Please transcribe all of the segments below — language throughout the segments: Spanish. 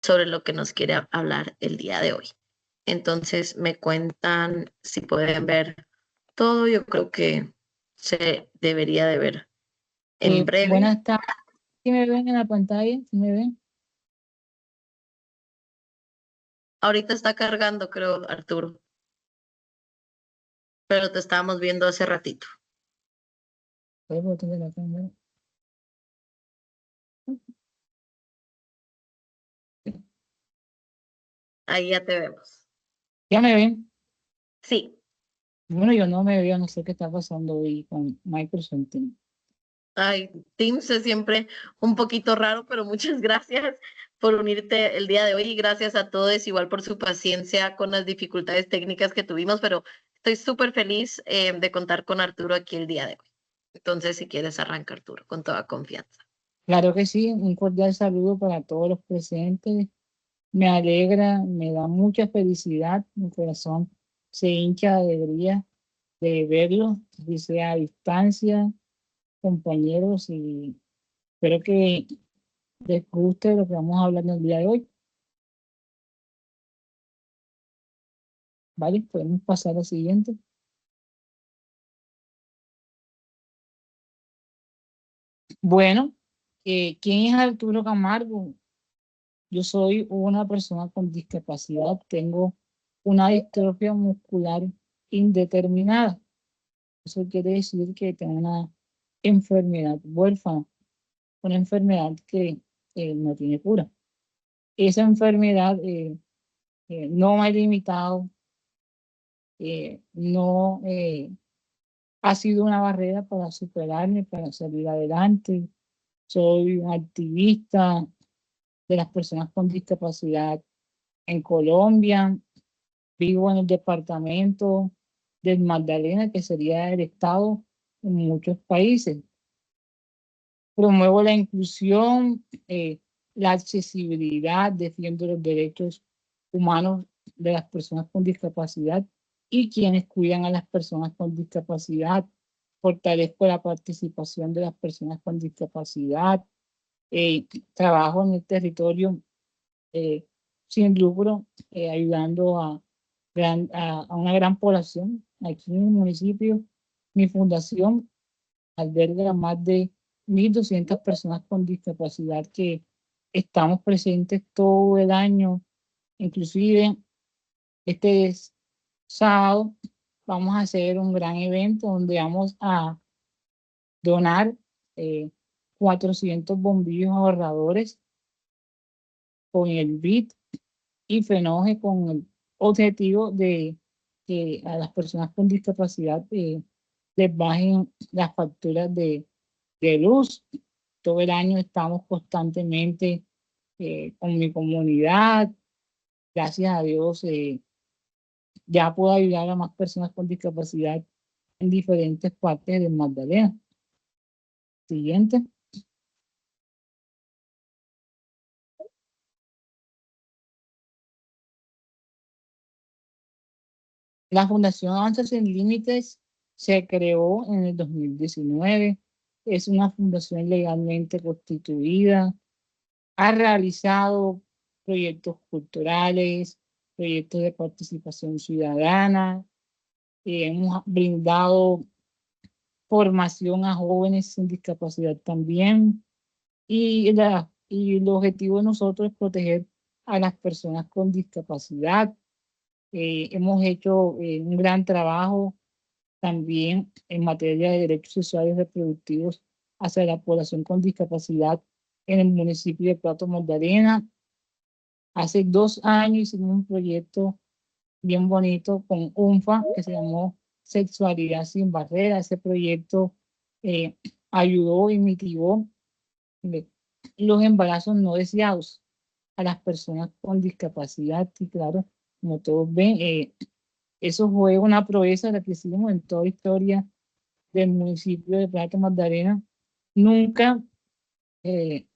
sobre lo que nos quiere hablar el día de hoy. Entonces me cuentan si pueden ver todo. Yo creo que se debería de ver en breve. Buenas tardes. ¿Sí me ven en la pantalla? ¿Sí me ven? Ahorita está cargando, creo, Arturo, pero te estábamos viendo hace ratito. El botón de la cámara. Ahí ya te vemos. ¿Ya me ven? Sí. Bueno, yo no me veo, no sé qué está pasando hoy con Microsoft Teams. Ay, Teams es siempre un poquito raro, pero muchas gracias por unirte el día de hoy y gracias a todos igual por su paciencia con las dificultades técnicas que tuvimos, pero estoy súper feliz de contar con Arturo aquí el día de hoy. Entonces, si quieres, arranca Arturo con toda confianza. Claro que sí, un cordial saludo para todos los presentes. Me alegra, me da mucha felicidad, mi corazón se hincha de alegría de verlos, así sea a distancia, compañeros, y espero que les guste lo que vamos a hablar en el día de hoy. ¿Vale? Podemos pasar al siguiente. Bueno, ¿quién es Arturo Camargo? Yo soy una persona con discapacidad, tengo una distrofia muscular indeterminada. Eso quiere decir que tengo una enfermedad huérfana, una enfermedad que no tiene cura. Esa enfermedad no me ha limitado, no ha sido una barrera para superarme, para salir adelante. Soy un activista de las personas con discapacidad en Colombia. Vivo en el departamento del Magdalena, que sería el estado en muchos países. Promuevo la inclusión, la accesibilidad, defiendo los derechos humanos de las personas con discapacidad y quienes cuidan a las personas con discapacidad. Fortalezco la participación de las personas con discapacidad. Eh, Trabajo en el territorio eh, sin lucro, ayudando a una gran población. Aquí en el municipio, mi fundación alberga a más de 1.200 personas con discapacidad que estamos presentes todo el año. Inclusive este sábado vamos a hacer un gran evento donde vamos a donar eh, 400 bombillos ahorradores con el BIT y Fenoje, con el objetivo de que a las personas con discapacidad les bajen las facturas de luz. Todo el año estamos constantemente con mi comunidad. Gracias a Dios ya puedo ayudar a más personas con discapacidad en diferentes partes de Magdalena. Siguiente. La Fundación Avances Sin Límites se creó en el 2019. Es una fundación legalmente constituida. Ha realizado proyectos culturales, proyectos de participación ciudadana. Hemos brindado formación a jóvenes sin discapacidad también. Y el objetivo de nosotros es proteger a las personas con discapacidad. Hemos hecho un gran trabajo también en materia de derechos sexuales y reproductivos hacia la población con discapacidad en el municipio de Plato Magdalena. Hace 2 años hicimos un proyecto bien bonito con UNFA que se llamó Sexualidad sin Barreras. Ese proyecto eh, ayudó y mitigó eh, los embarazos no deseados a las personas con discapacidad. Y claro, como todos ven, eso fue una proeza la que hicimos en toda la historia del municipio de Plato Magdalena. Nunca eh,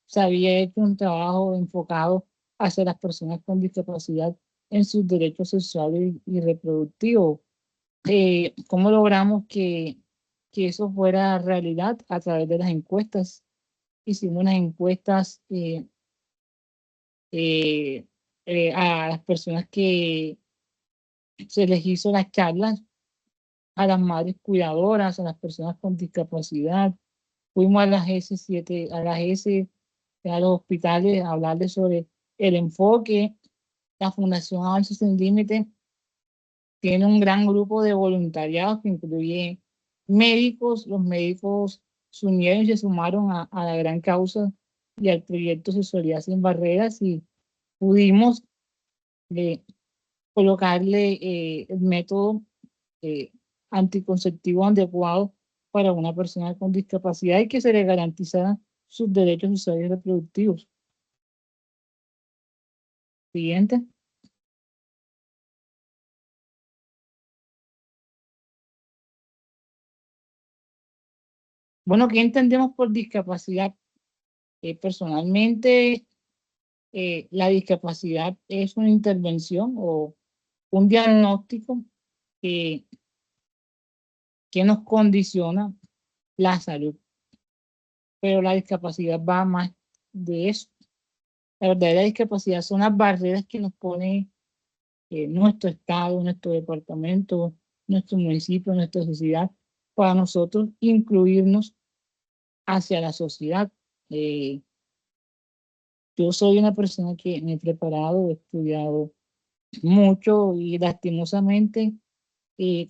se había hecho un trabajo enfocado hacia las personas con discapacidad en sus derechos sexuales y reproductivos. ¿Cómo logramos que eso fuera realidad? A través de las encuestas. Hicimos unas encuestas a las personas que se les hizo las charlas, a las madres cuidadoras, a las personas con discapacidad. Fuimos a las S7, a las S, a los hospitales a hablarles sobre el enfoque. La Fundación Avances Sin Límite tiene un gran grupo de voluntariados que incluye médicos. Los médicos se unieron y se sumaron a la gran causa y al proyecto Sexualidad Sin Barreras y pudimos colocarle el método eh, anticonceptivo adecuado para una persona con discapacidad y que se le garantizaran sus derechos sexuales y reproductivos. Siguiente. Bueno, ¿qué entendemos por discapacidad? Personalmente, la discapacidad es una intervención o un diagnóstico que, que nos condiciona la salud, pero la discapacidad va más de eso. La verdadera discapacidad son las barreras que nos pone nuestro estado, nuestro departamento, nuestro municipio, nuestra sociedad, para nosotros incluirnos hacia la sociedad. Eh, yo soy una persona que me he preparado, he estudiado mucho y lastimosamente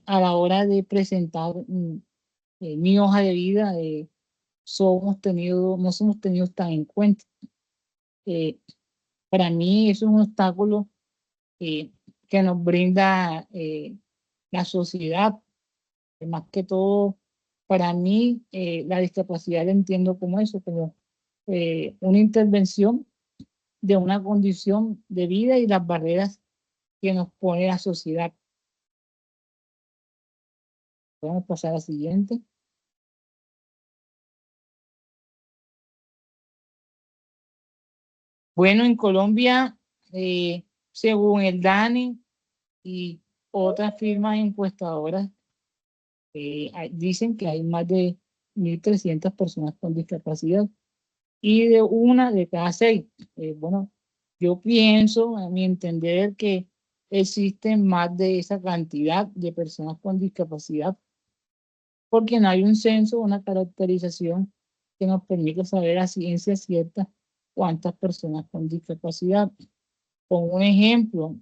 a la hora de presentar mi hoja de vida, no somos tenidos tan en cuenta. Eh, para mí eso es un obstáculo eh, que nos brinda la sociedad. Más que todo, para mí, la discapacidad la entiendo como eso, como una intervención de una condición de vida y las barreras que nos pone la sociedad. Vamos a pasar a la siguiente. Bueno, en Colombia, según el DANI y otras firmas encuestadoras, dicen que hay más de 1.300 personas con discapacidad y de una de cada 6. Bueno, yo pienso, a mi entender, que existen más de esa cantidad de personas con discapacidad porque no hay un censo, una caracterización que nos permita saber a ciencia cierta cuántas personas con discapacidad. Con un ejemplo,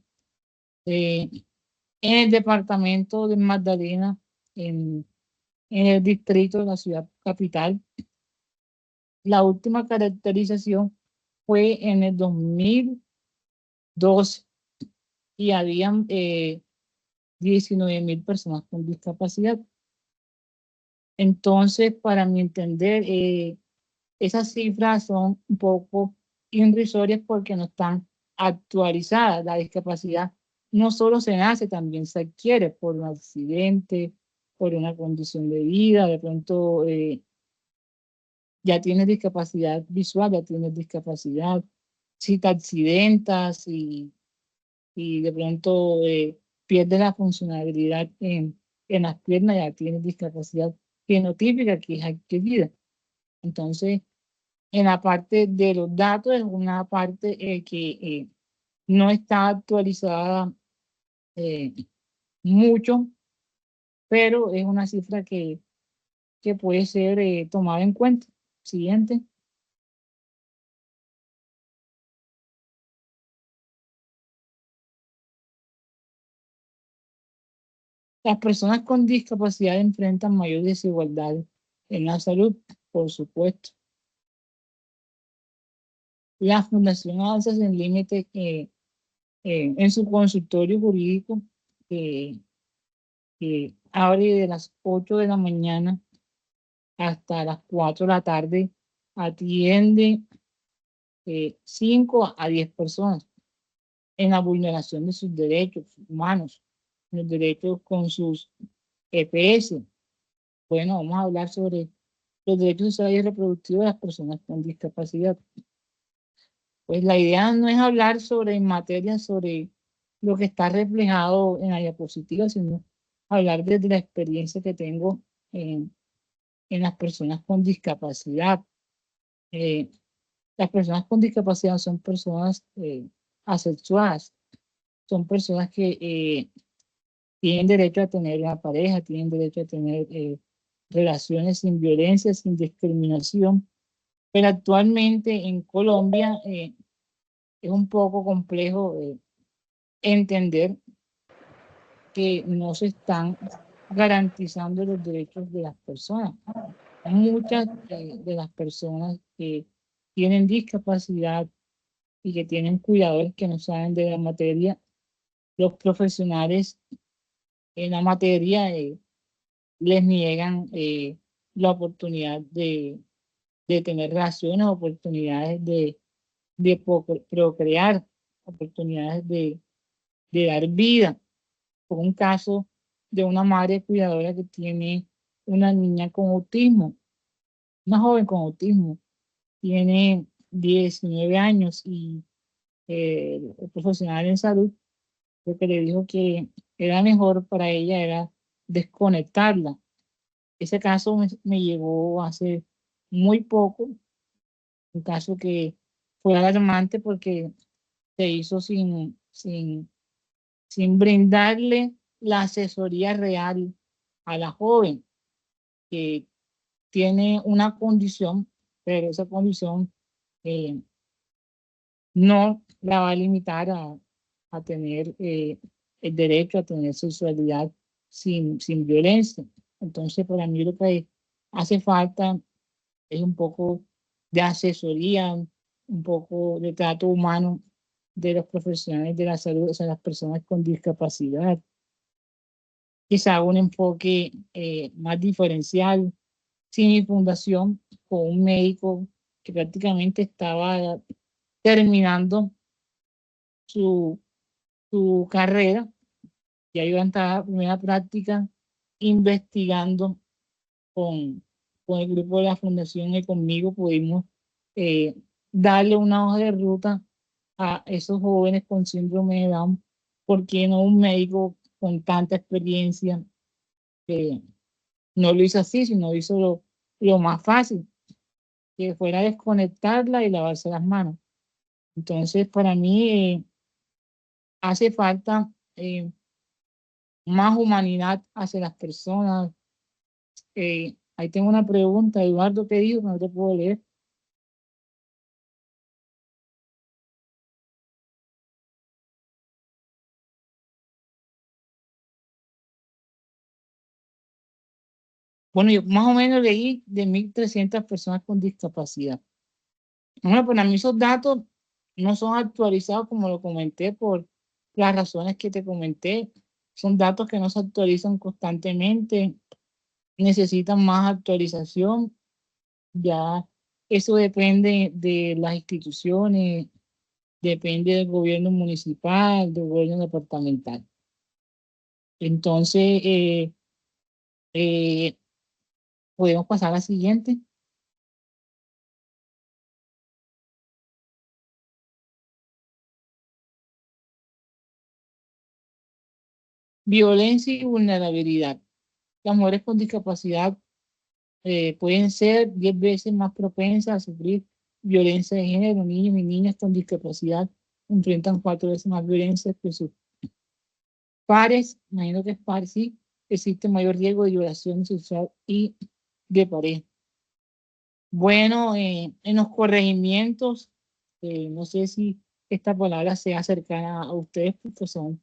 eh, en el departamento de Magdalena, en el distrito de la ciudad capital, la última caracterización fue en el 2012 y habían 19.000 personas con discapacidad. Entonces, para mi entender, esas cifras son un poco irrisorias porque no están actualizadas. La discapacidad no solo se nace, también se adquiere por un accidente, por una condición de vida, de pronto ya tienes discapacidad visual, ya tienes discapacidad, si te accidentas y de pronto pierdes la funcionalidad en las piernas, ya tienes discapacidad fenotípica que es adquirida. Entonces, en la parte de los datos es una parte que no está actualizada eh, mucho, pero es una cifra que puede ser tomada en cuenta. Siguiente. Las personas con discapacidad enfrentan mayor desigualdad en la salud, por supuesto. La Fundación Avances Sin Límite en su consultorio jurídico eh, abre de las 8 de la mañana hasta las 4 de la tarde, atiende 5 a 10 personas en la vulneración de sus derechos humanos, los derechos con sus EPS. Bueno, vamos a hablar sobre los derechos sexuales y reproductivos de las personas con discapacidad. Pues la idea no es hablar sobre en materia sobre lo que está reflejado en la diapositiva, sino hablar desde la experiencia que tengo en las personas con discapacidad. las personas con discapacidad son personas asexuadas, son personas que tienen derecho a tener una pareja, tienen derecho a tener relaciones sin violencia, sin discriminación, pero actualmente en Colombia es un poco complejo entender que no se están garantizando los derechos de las personas. Muchas de las personas que tienen discapacidad y que tienen cuidadores que no saben de la materia, los profesionales en la materia les niegan la oportunidad de tener relaciones, oportunidades de procrear, oportunidades de dar vida. Por un caso de una madre cuidadora que tiene una niña con autismo, una joven con autismo, tiene 19 años y el profesional en salud lo que le dijo que era mejor para ella era desconectarla. Ese caso me llegó hace muy poco, un caso que fue alarmante porque se hizo sin brindarle la asesoría real a la joven que tiene una condición, pero esa condición eh, no la va a limitar a tener el derecho a tener sexualidad sin violencia. Entonces, para mí lo que hace falta es un poco de asesoría, un poco de trato humano de los profesionales de la salud, o sea, las personas con discapacidad. Quizá un enfoque más diferencial. Sí, mi fundación con un médico que prácticamente estaba terminando su, su carrera, ya yo estaba en primera práctica investigando con, con el grupo de la fundación y conmigo pudimos eh, darle una hoja de ruta a esos jóvenes con síndrome de Down, porque no un médico con tanta experiencia no lo hizo así, sino hizo lo más fácil, que fuera desconectarla y lavarse las manos. Entonces, para mí hace falta más humanidad hacia las personas. Ahí tengo una pregunta, Eduardo, ¿qué dijo? No te puedo leer. Bueno, yo más o menos leí de 1.300 personas con discapacidad. Bueno, para mí esos datos no son actualizados como lo comenté por las razones que te comenté. Son datos que no se actualizan constantemente, necesitan más actualización. Ya eso depende de las instituciones, depende del gobierno municipal, del gobierno departamental. Entonces, eh, podemos pasar a la siguiente. Violencia y vulnerabilidad. Las mujeres con discapacidad pueden ser 10 veces más propensas a sufrir violencia de género. Niños y niñas con discapacidad enfrentan 4 veces más violencia que sus pares. Imagino que es pares, sí. Existe mayor riesgo de violación sexual y de pareja. Bueno, en los corregimientos, no sé si esta palabra sea cercana a ustedes porque son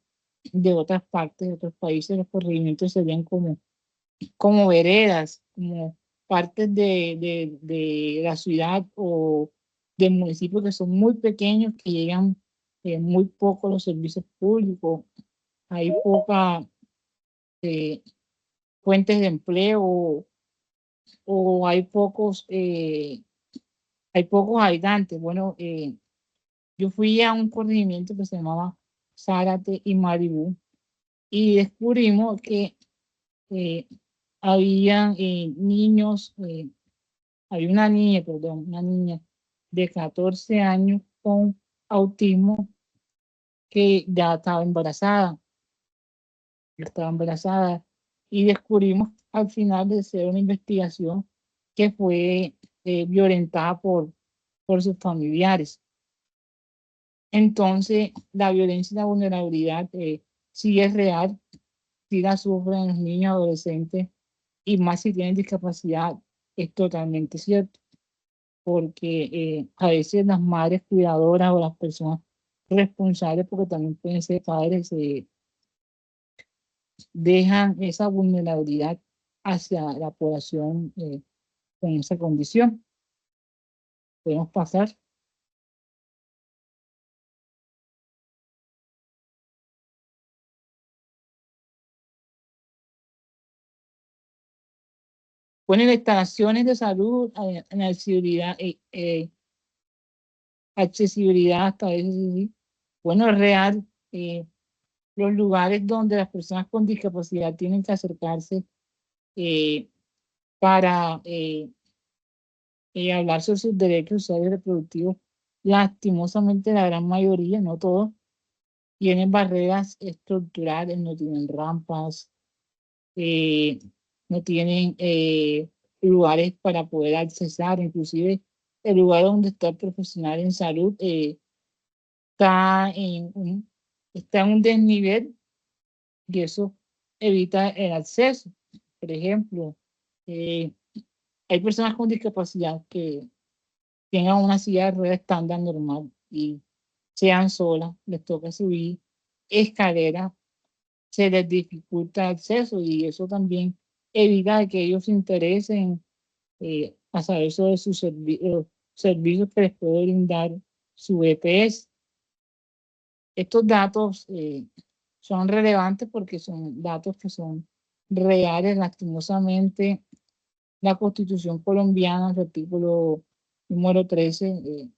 de otras partes, de otros países. Los corregimientos serían como veredas, como partes de la ciudad o del municipio que son muy pequeños, que llegan muy poco los servicios públicos. Hay pocas fuentes de empleo o hay pocos habitantes. Bueno, yo fui a un corregimiento que se llamaba Zárate y Maribú y descubrimos que eh, había niños, había una niña, perdón, una niña de 14 años con autismo que ya estaba embarazada y descubrimos al final de hacer una investigación que fue violentada por sus familiares. Entonces, la violencia y la vulnerabilidad sí es real, sí la sufren los niños, adolescentes, y más si tienen discapacidad, es totalmente cierto, porque a veces las madres cuidadoras o las personas responsables, porque también pueden ser padres, dejan esa vulnerabilidad hacia la población con esa condición. Podemos pasar. Ponen instalaciones de salud, accesibilidad hasta eso, sí. Bueno, es real. Los lugares donde las personas con discapacidad tienen que acercarse para hablar sobre sus derechos sexuales y reproductivos, lastimosamente la gran mayoría, no todos, tienen barreras estructurales, no tienen rampas, no tienen lugares para poder accesar, inclusive el lugar donde está el profesional en salud está está en un desnivel y eso evita el acceso. Por ejemplo, eh, hay personas con discapacidad que tengan una silla de ruedas estándar normal y sean solas, les toca subir escaleras, se les dificulta el acceso y eso también evita que ellos se interesen a saber sobre sus servicios que les puede brindar su EPS. Estos datos son relevantes porque son datos que son reales. Lastimosamente, la Constitución colombiana, el artículo número 13,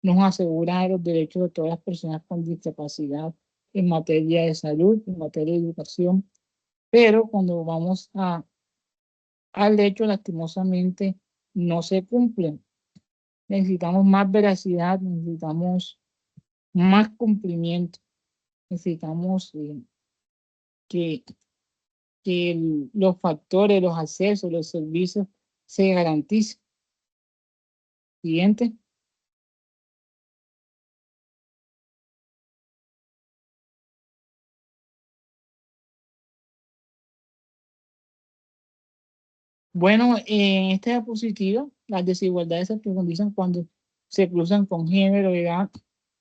nos asegura los derechos de todas las personas con discapacidad en materia de salud, en materia de educación, pero cuando vamos al hecho, lastimosamente, no se cumplen. Necesitamos más veracidad, necesitamos más cumplimiento, necesitamos que, los factores, los accesos, los servicios se garanticen. Siguiente. Bueno, en esta diapositiva, las desigualdades se profundizan cuando se cruzan con género, edad,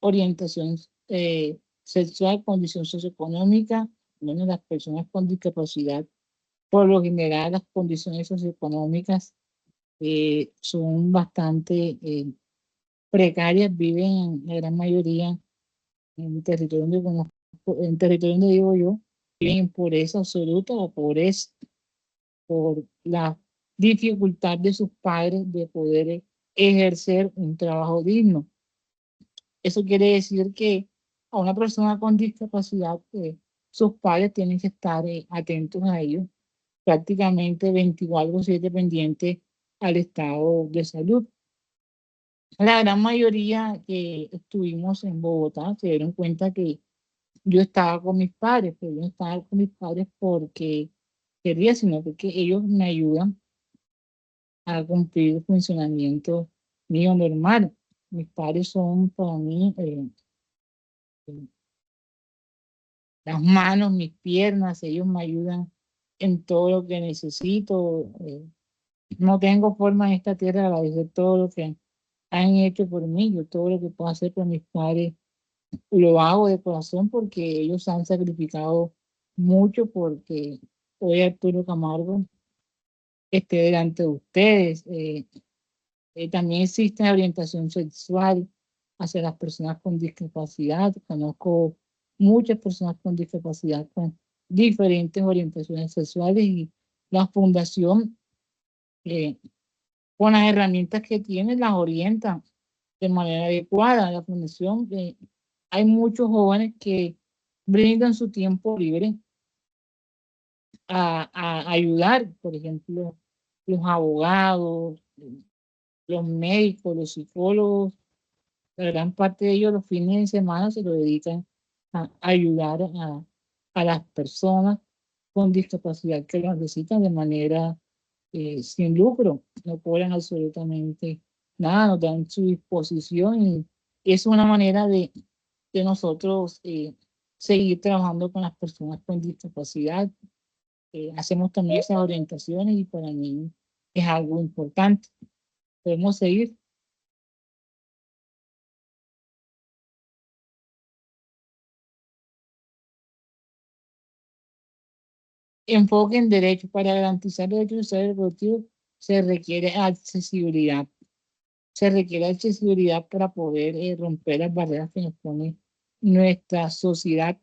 orientación sexual, condición socioeconómica. Bueno, las personas con discapacidad, por lo general, las condiciones socioeconómicas son bastante precarias, viven en la gran mayoría en el territorio donde conozco, en territorio donde vivo yo, viven en pobreza absoluta o pobreza por la dificultad de sus padres de poder ejercer un trabajo digno. Eso quiere decir que a una persona con discapacidad, sus padres tienen que estar atentos a ellos, prácticamente 24/7 pendientes al estado de salud. La gran mayoría que estuvimos en Bogotá se dieron cuenta que yo estaba con mis padres, pero yo no estaba con mis padres porque quería, sino porque ellos me ayudan a cumplir el funcionamiento mío normal. Mis padres son para mí las manos, mis piernas, ellos me ayudan en todo lo que necesito. No tengo forma en esta tierra de agradecer todo lo que han hecho por mí. Yo todo lo que puedo hacer por mis padres lo hago de corazón porque ellos han sacrificado mucho porque hoy Arturo Camargo esté delante de ustedes. También existe orientación sexual hacia las personas con discapacidad. Conozco muchas personas con discapacidad con diferentes orientaciones sexuales y la fundación, con las herramientas que tiene, las orienta de manera adecuada. La fundación, hay muchos jóvenes que brindan su tiempo libre a ayudar, por ejemplo, los abogados, los médicos, los psicólogos. La gran parte de ellos los fines de semana se lo dedican a ayudar a las personas con discapacidad que lo necesitan de manera sin lucro, no cobran absolutamente nada, nos dan su disposición y es una manera de nosotros seguir trabajando con las personas con discapacidad. Hacemos también esas orientaciones y para mí es algo importante. Podemos seguir. Enfoque en derechos. Para garantizar derechos sexuales y reproductivos se requiere accesibilidad. Se requiere accesibilidad para poder romper las barreras que nos pone nuestra sociedad.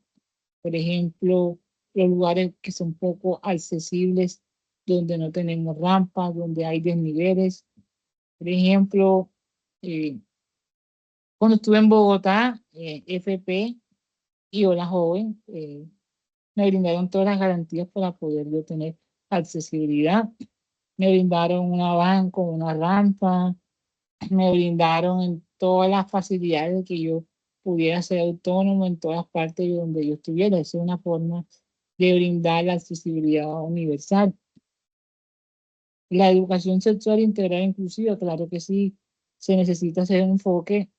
Por ejemplo, los lugares que son poco accesibles, donde no tenemos rampas, donde hay desniveles. Por ejemplo, eh, cuando estuve en Bogotá, FP y Hola Joven, me brindaron todas las garantías para poder yo tener accesibilidad. Me brindaron una van con una rampa, me brindaron en todas las facilidades de que yo pudiera ser autónomo en todas partes donde yo estuviera. Esa es una forma de brindar la accesibilidad universal. La educación sexual integral e inclusiva, claro que sí, se necesita hacer un enfoque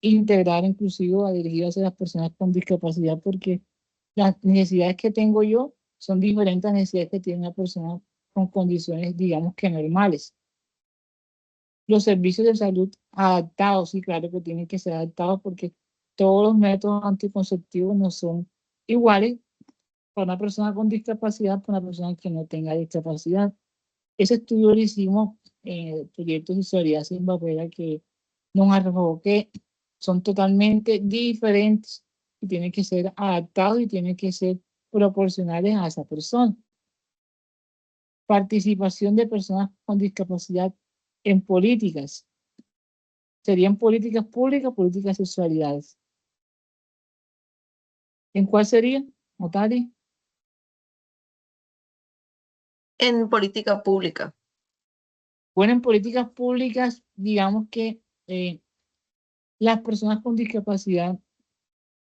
integral, inclusivo, dirigido hacia las personas con discapacidad, porque las necesidades que tengo yo son diferentes a las necesidades que tiene una persona con condiciones, digamos que normales. Los servicios de salud adaptados, sí, claro que tienen que ser adaptados porque todos los métodos anticonceptivos no son iguales para una persona con discapacidad, para una persona que no tenga discapacidad. Ese estudio lo hicimos en el proyecto de Solidaridad Sin Barrera que nos arrojó que son totalmente diferentes y tienen que ser adaptados y tienen que ser proporcionales a esa persona. Participación de personas con discapacidad en políticas. Serían políticas públicas, políticas de sexualidades. ¿En cuál sería, Otari? En política pública. Bueno, en políticas públicas, digamos que las personas con discapacidad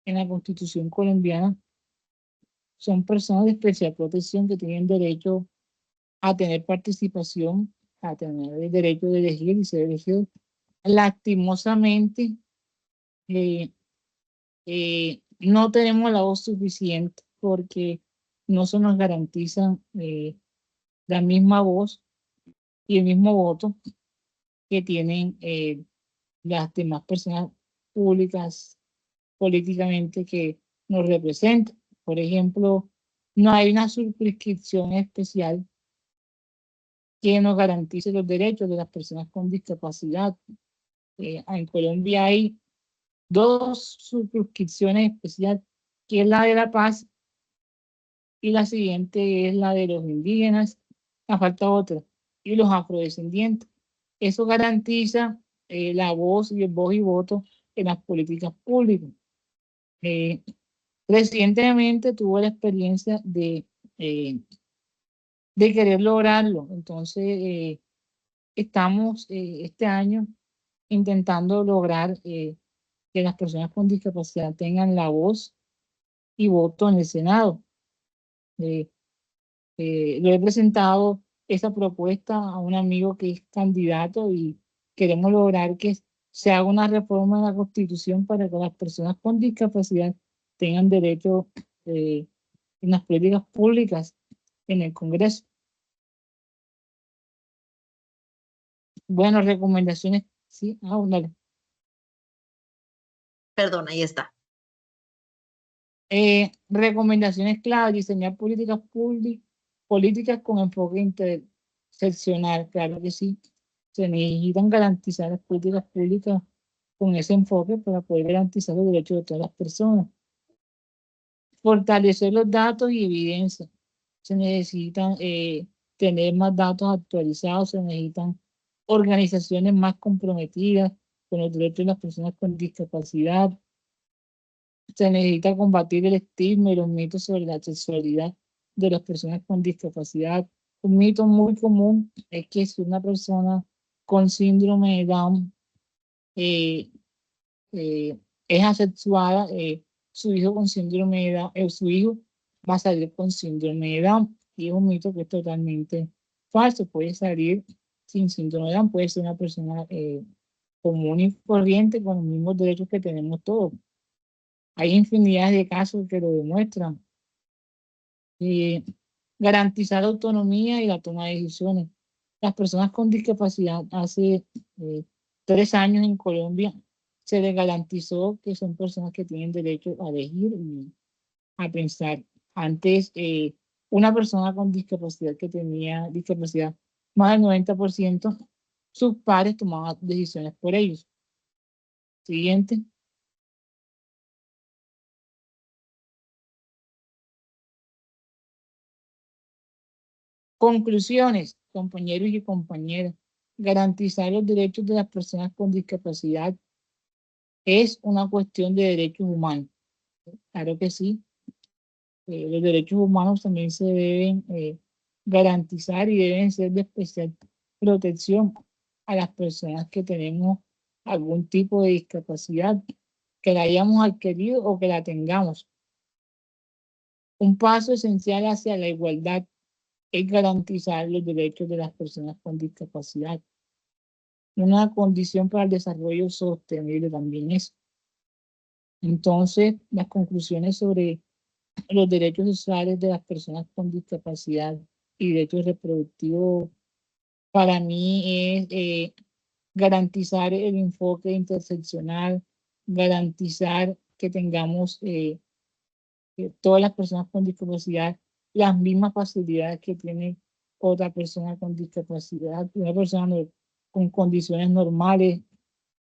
en la Constitución colombiana son personas de especial protección que tienen derecho a tener participación, a tener el derecho de elegir y ser elegidos. Lastimosamente, eh, no tenemos la voz suficiente porque no se nos garantiza la misma voz y el mismo voto que tienen las demás personas públicas políticamente que nos representan. Por ejemplo, no hay una suscripción especial que nos garantice los derechos de las personas con discapacidad. En Colombia hay dos suscripciones especiales, que es la de la paz y la siguiente es la de los indígenas, falta otra, y los afrodescendientes. Eso garantiza la voz y el voz y voto en las políticas públicas. Eh, Recientemente tuve la experiencia de querer lograrlo, entonces estamos este año intentando lograr que las personas con discapacidad tengan la voz y voto en el Senado. Eh, lo he presentado esa propuesta a un amigo que es candidato y queremos lograr que se haga una reforma en la Constitución para que las personas con discapacidad tengan derecho en las políticas públicas en el Congreso. Bueno, recomendaciones, sí, dale. Perdón, ahí está. Recomendaciones clave, diseñar políticas con enfoque interseccional, claro que sí. Se necesitan garantizar las políticas públicas con ese enfoque para poder garantizar los derechos de todas las personas. Fortalecer los datos y evidencia. Se necesitan tener más datos actualizados, se necesitan organizaciones más comprometidas con los derechos de las personas con discapacidad. Se necesita combatir el estigma y los mitos sobre la sexualidad de las personas con discapacidad. Un mito muy común es que si una persona con síndrome de Down eh, es asexuada, su hijo con síndrome de Down, su hijo va a salir con síndrome de Down. Y es un mito que es totalmente falso. Puede salir sin síndrome de Down, puede ser una persona común y corriente con los mismos derechos que tenemos todos. Hay infinidad de casos que lo demuestran. Garantizar la autonomía y la toma de decisiones. Las personas con discapacidad hace 3 años en Colombia se les garantizó que son personas que tienen derecho a elegir y a pensar. Antes, una persona con discapacidad que tenía discapacidad más del 90%, sus padres tomaban decisiones por ellos. Siguiente. Conclusiones, compañeros y compañeras. Garantizar los derechos de las personas con discapacidad es una cuestión de derechos humanos. Claro que sí. Los derechos humanos también se deben garantizar y deben ser de especial protección a las personas que tenemos algún tipo de discapacidad, que la hayamos adquirido o que la tengamos. Un paso esencial hacia la igualdad es garantizar los derechos de las personas con discapacidad. Una condición para el desarrollo sostenible también es. Entonces, las conclusiones sobre los derechos sociales de las personas con discapacidad y derechos reproductivos para mí es garantizar el enfoque interseccional, garantizar que tengamos que todas las personas con discapacidad las mismas facilidades que tiene otra persona con discapacidad, una persona con condiciones normales,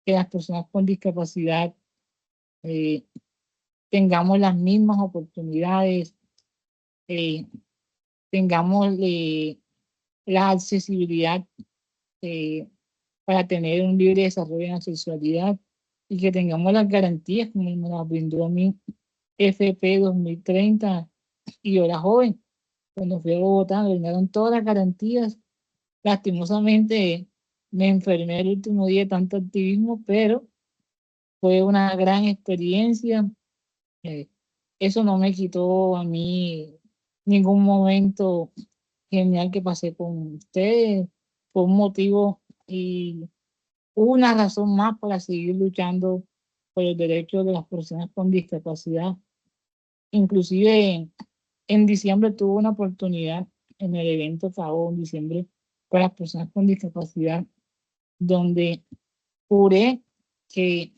que las personas con discapacidad eh, tengamos las mismas oportunidades, eh, tengamos la accesibilidad eh, para tener un libre desarrollo en la sexualidad y que tengamos las garantías como me las brindó mi FP 2030 y yo era joven. Cuando fui a Bogotá me brindaron todas las garantías. Lastimosamente me enfermé el último día de tanto activismo, pero fue una gran experiencia. Eh, Eso no me quitó a mí ningún momento genial que pasé con ustedes. Fue un motivo y una razón más para seguir luchando por los derechos de las personas con discapacidad. Inclusive en diciembre tuve una oportunidad en el evento FAO en diciembre para las personas con discapacidad, donde juré que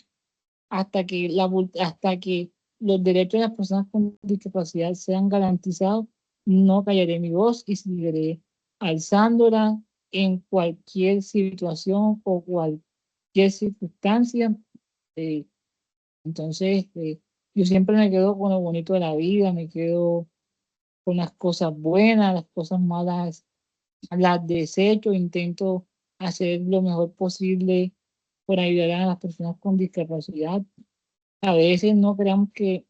hasta que los derechos de las personas con discapacidad sean garantizados, no callaré mi voz y seguiré alzándola en cualquier situación o cualquier circunstancia. Eh, entonces, yo siempre me quedo con lo bonito de la vida, me quedo con las cosas buenas, las cosas malas las desecho, intento hacer lo mejor posible por ayudar a las personas con discapacidad. A veces no creamos que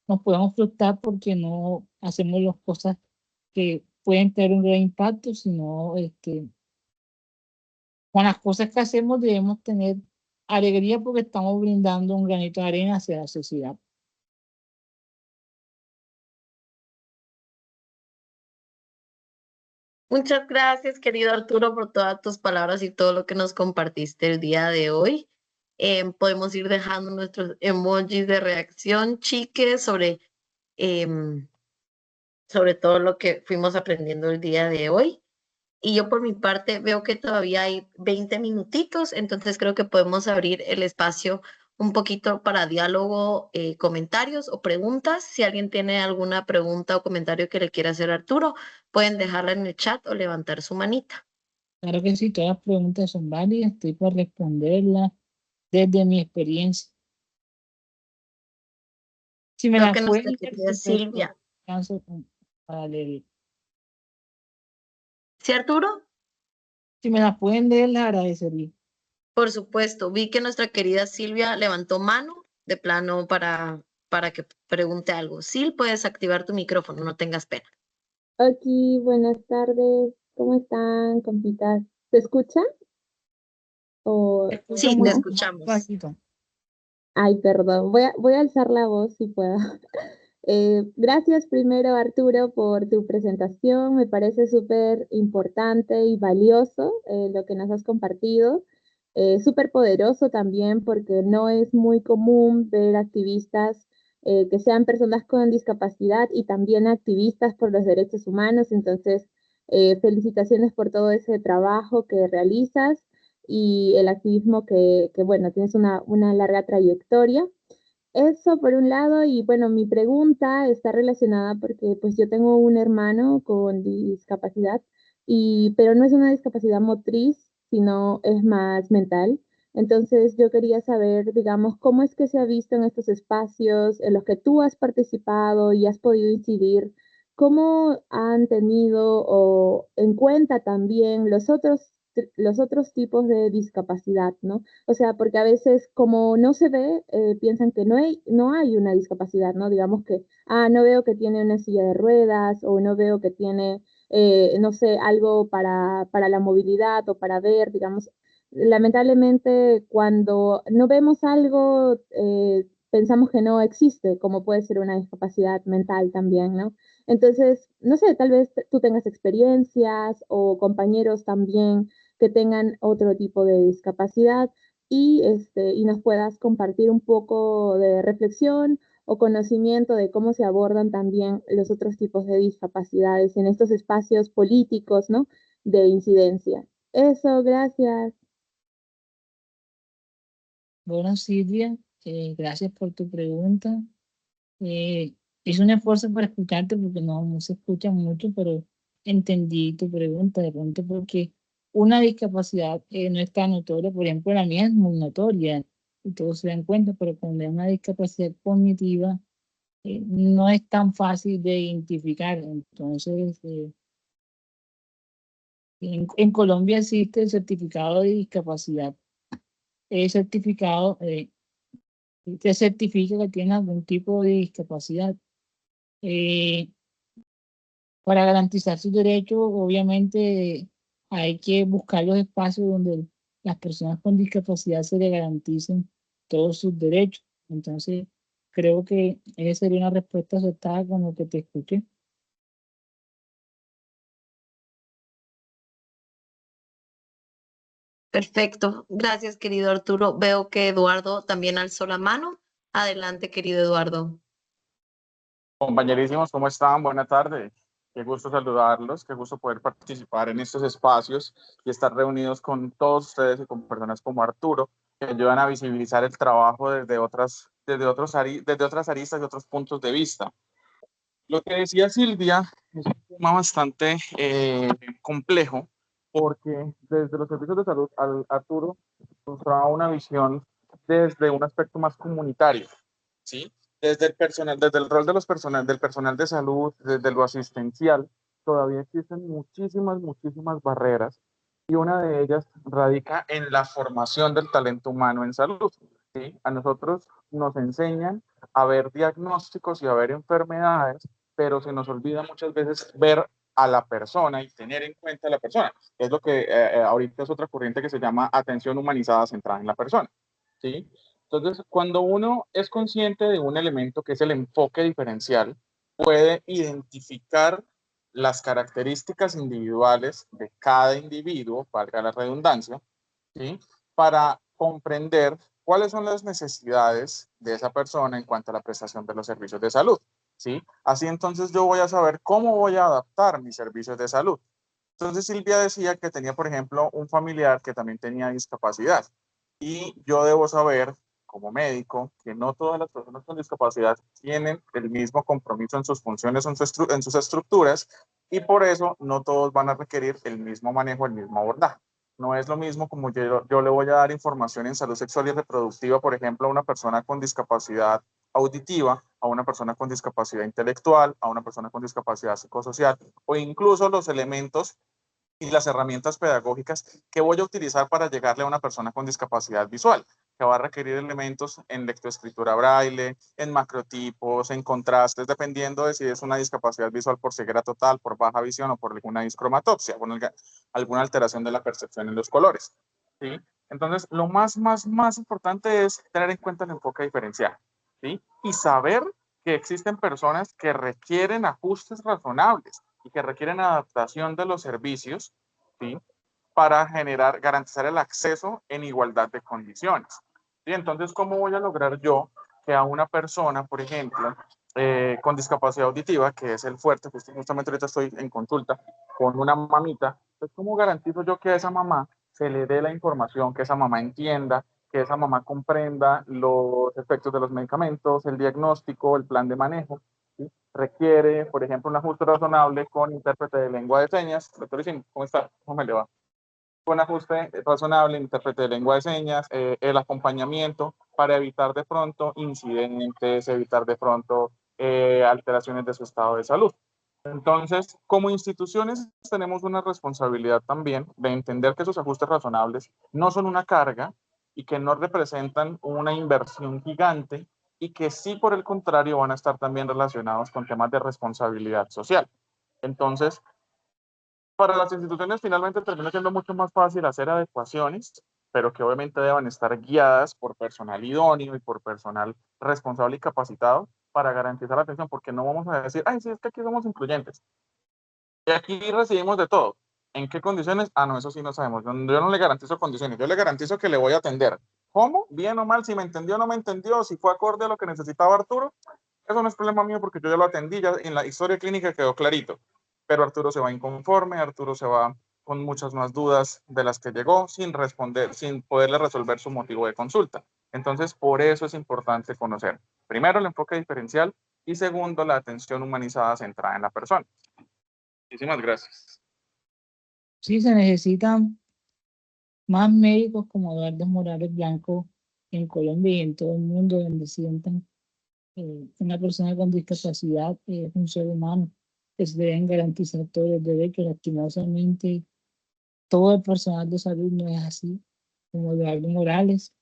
nos podemos frustrar porque no hacemos las cosas que pueden tener un gran impacto, sino con las cosas que hacemos debemos tener alegría porque estamos brindando un granito de arena hacia la sociedad. Muchas gracias, querido Arturo, por todas tus palabras y todo lo que nos compartiste el día de hoy. Podemos ir dejando nuestros emojis de reacción, chiques, em, sobre todo lo que fuimos aprendiendo el día de hoy. Y yo por mi parte veo que todavía hay 20 minutitos, entonces creo que podemos abrir el espacio un poquito para diálogo, comentarios o preguntas. Si alguien tiene alguna pregunta o comentario que le quiera hacer a Arturo, pueden dejarla en el chat o levantar su manita. Claro que sí, todas las preguntas son válidas, estoy por responderlas desde mi experiencia. Si me Veo las que nuestra pueden querida perfecto, Silvia. alcanzo para leer. ¿Sí, Arturo? Si me las pueden leer, les agradecería. Por supuesto, vi que nuestra querida Silvia levantó mano de plano para que pregunte algo. Sil, puedes activar tu micrófono, no tengas pena. Aquí, buenas tardes. ¿Cómo están, compitas? ¿Se escucha? O Escucho Sí, muy te no. escuchamos. bajito. Ay, perdón. Voy a alzar la voz si puedo. Gracias primero, Arturo, por tu presentación. Me parece súper importante y valioso lo que nos has compartido. Súper poderoso también porque no es muy común ver activistas que sean personas con discapacidad y también activistas por los derechos humanos. Entonces, felicitaciones por todo ese trabajo que realizas y el activismo bueno, tienes una larga trayectoria. Eso por un lado, y bueno, mi pregunta está relacionada porque pues yo tengo un hermano con discapacidad, pero no es una discapacidad motriz, sino es más mental. Entonces yo quería saber, digamos, cómo es que se ha visto en estos espacios en los que tú has participado y has podido incidir, cómo han tenido o en cuenta también los otros tipos de discapacidad, ¿no? O sea, porque a veces como no se ve, piensan que no hay una discapacidad, ¿no? Digamos que, no veo que tiene una silla de ruedas o no veo que tiene, no sé, algo para la movilidad o para ver, digamos. Lamentablemente, cuando no vemos algo, pensamos que no existe, como puede ser una discapacidad mental también, ¿no? Entonces, no sé, tal vez tú tengas experiencias o compañeros también que tengan otro tipo de discapacidad y nos puedas compartir un poco de reflexión o conocimiento de cómo se abordan también los otros tipos de discapacidades en estos espacios políticos, ¿no? De incidencia. Eso, gracias. Bueno, Silvia, gracias por tu pregunta. Hice un esfuerzo para escucharte porque no se escucha mucho, pero entendí tu pregunta de pronto porque una discapacidad no es tan notoria. Por ejemplo, la mía es muy notoria y todos se dan cuenta, pero cuando hay una discapacidad cognitiva no es tan fácil de identificar. Entonces, en Colombia existe el certificado de discapacidad. El certificado te certifica que tiene algún tipo de discapacidad. Eh, para garantizar sus derechos, obviamente hay que buscar los espacios donde las personas con discapacidad se les garanticen todos sus derechos. Entonces, creo que esa sería una respuesta acertada con lo que te escuché. Perfecto. Gracias, querido Arturo. Veo que Eduardo también alzó la mano. Adelante, querido Eduardo. Compañerísimos, ¿cómo están? Buenas tardes. Qué gusto saludarlos, qué gusto poder participar en estos espacios y estar reunidos con todos ustedes y con personas como Arturo, que ayudan a visibilizar el trabajo desde otras aristas y otros puntos de vista. Lo que decía Silvia es un tema bastante complejo, porque desde los servicios de salud, Arturo nos da una visión desde un aspecto más comunitario, ¿sí? Desde el personal, desde el rol de del personal de salud, desde lo asistencial, todavía existen muchísimas barreras y una de ellas radica en la formación del talento humano en salud, ¿sí? A nosotros nos enseñan a ver diagnósticos y a ver enfermedades, pero se nos olvida muchas veces ver a la persona y tener en cuenta a la persona. Es lo que ahorita es otra corriente que se llama atención humanizada centrada en la persona, ¿sí? Entonces, cuando uno es consciente de un elemento que es el enfoque diferencial, puede identificar las características individuales de cada individuo, valga la redundancia, ¿sí? Para comprender cuáles son las necesidades de esa persona en cuanto a la prestación de los servicios de salud, ¿sí? Así entonces yo voy a saber cómo voy a adaptar mis servicios de salud. Entonces Silvia decía que tenía, por ejemplo, un familiar que también tenía discapacidad y yo debo saber como médico que no todas las personas con discapacidad tienen el mismo compromiso en sus funciones, en sus estructuras, y por eso no todos van a requerir el mismo manejo, el mismo abordaje. No es lo mismo como yo le voy a dar información en salud sexual y reproductiva, por ejemplo, a una persona con discapacidad auditiva, a una persona con discapacidad intelectual, a una persona con discapacidad psicosocial, o incluso los elementos y las herramientas pedagógicas que voy a utilizar para llegarle a una persona con discapacidad visual, que va a requerir elementos en lectoescritura braille, en macrotipos, en contrastes, dependiendo de si es una discapacidad visual por ceguera total, por baja visión o por alguna discromatopsia, con alguna alteración de la percepción en los colores, ¿sí? Entonces, lo más importante es tener en cuenta el enfoque diferencial, ¿sí? Y saber que existen personas que requieren ajustes razonables y que requieren adaptación de los servicios, ¿sí? Para garantizar el acceso en igualdad de condiciones. ¿Sí? Entonces, ¿cómo voy a lograr yo que a una persona, por ejemplo, con discapacidad auditiva, que es el fuerte, justamente ahorita estoy en consulta con una mamita, pues ¿cómo garantizo yo que a esa mamá se le dé la información, que esa mamá entienda, que esa mamá comprenda los efectos de los medicamentos, el diagnóstico, el plan de manejo? ¿Sí? Requiere, por ejemplo, un ajuste razonable con intérprete de lengua de señas. Doctor Isim, ¿cómo está? ¿Cómo me le va? Con ajuste razonable, intérprete de lengua de señas, el acompañamiento para evitar de pronto incidentes, evitar de pronto alteraciones de su estado de salud. Entonces, como instituciones tenemos una responsabilidad también de entender que esos ajustes razonables no son una carga y que no representan una inversión gigante y que sí, por el contrario, van a estar también relacionados con temas de responsabilidad social. Entonces, para las instituciones finalmente termina siendo mucho más fácil hacer adecuaciones, pero que obviamente deban estar guiadas por personal idóneo y por personal responsable y capacitado para garantizar la atención, porque no vamos a decir, ay, sí, es que aquí somos incluyentes. Y aquí recibimos de todo. ¿En qué condiciones? Ah, no, eso sí no sabemos. Yo no le garantizo condiciones, yo le garantizo que le voy a atender. ¿Cómo? Bien o mal, si me entendió o no me entendió, si fue acorde a lo que necesitaba Arturo, eso no es problema mío porque yo ya lo atendí, ya en la historia clínica quedó clarito. Pero Arturo se va inconforme, Arturo se va con muchas más dudas de las que llegó, sin responder, sin poderle resolver su motivo de consulta. Entonces, por eso es importante conocer, primero, el enfoque diferencial y segundo, la atención humanizada centrada en la persona. Muchísimas gracias. Sí, se necesitan más médicos como Eduardo Morales Blanco en Colombia y en todo el mundo, donde sientan una persona con discapacidad es un ser humano, que se deben garantizar todos los derechos. Lastimosamente, todo el personal de salud no es así, como Eduardo Morales.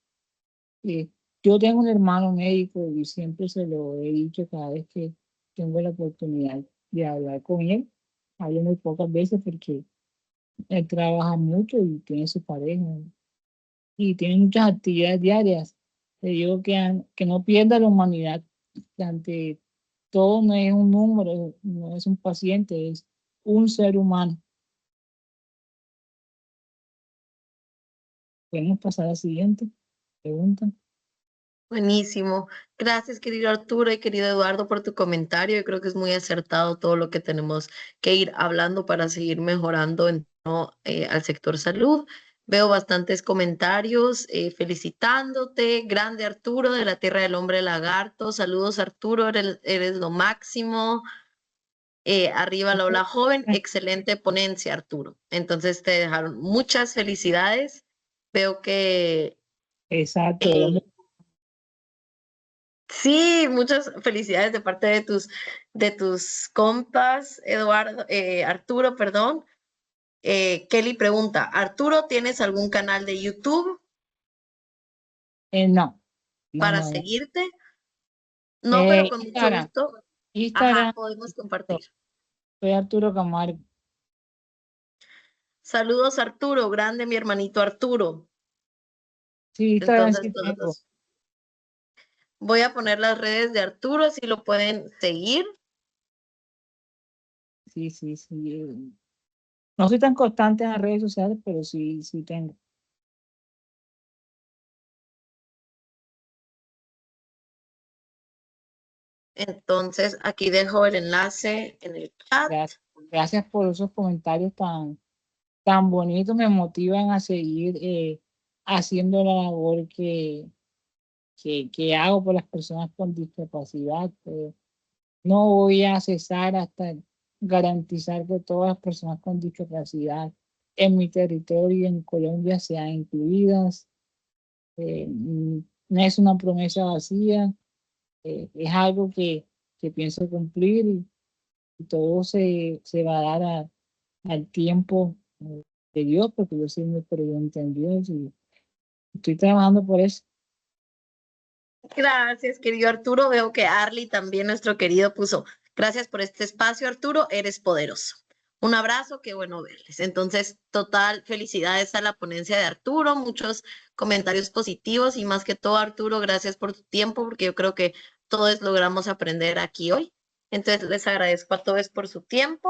Yo tengo un hermano médico y siempre se lo he dicho cada vez que tengo la oportunidad de hablar con él. Hablo muy pocas veces porque él trabaja mucho y tiene su pareja y tiene muchas actividades diarias. Le digo que no pierda la humanidad, que ante todo no es un número, no es un paciente, es un ser humano. Podemos pasar a la siguiente pregunta. Buenísimo. Gracias, querido Arturo y querido Eduardo, por tu comentario. Yo creo que es muy acertado todo lo que tenemos que ir hablando para seguir mejorando en torno, al sector salud. Veo bastantes comentarios felicitándote. Grande Arturo, de la Tierra del Hombre Lagarto. Saludos, Arturo, eres lo máximo. Arriba la ola joven. Excelente ponencia, Arturo. Entonces te dejaron muchas felicidades. Veo que... Exacto. Sí, muchas felicidades de parte de tus compas, Eduardo, Arturo, perdón. Kelly pregunta, Arturo, ¿tienes algún canal de YouTube No. para No. seguirte? No, pero con mucho Instagram. gusto. Instagram. Ajá, podemos compartir. Soy Arturo Camargo. Saludos, Arturo, grande mi hermanito Arturo. Sí, Instagram Entonces, sí tengo. voy a poner las redes de Arturo, si lo pueden seguir. Sí. No soy tan constante en las redes sociales, pero sí tengo. Entonces, aquí dejo el enlace en el chat. Gracias por esos comentarios tan bonitos, me motivan a seguir haciendo la labor que hago por las personas con discapacidad. No voy a cesar hasta garantizar que todas las personas con discapacidad en mi territorio y en Colombia sean incluidas. No es una promesa vacía, es algo que pienso cumplir y todo se va a dar al tiempo de Dios, porque yo soy muy creyente en Dios y estoy trabajando por eso. Gracias, querido Arturo. Veo que Arly también, nuestro querido, puso, gracias por este espacio, Arturo, eres poderoso. Un abrazo, qué bueno verles. Entonces, total, felicidades a la ponencia de Arturo, muchos comentarios positivos y más que todo, Arturo, gracias por tu tiempo, porque yo creo que todos logramos aprender aquí hoy. Entonces les agradezco a todos por su tiempo.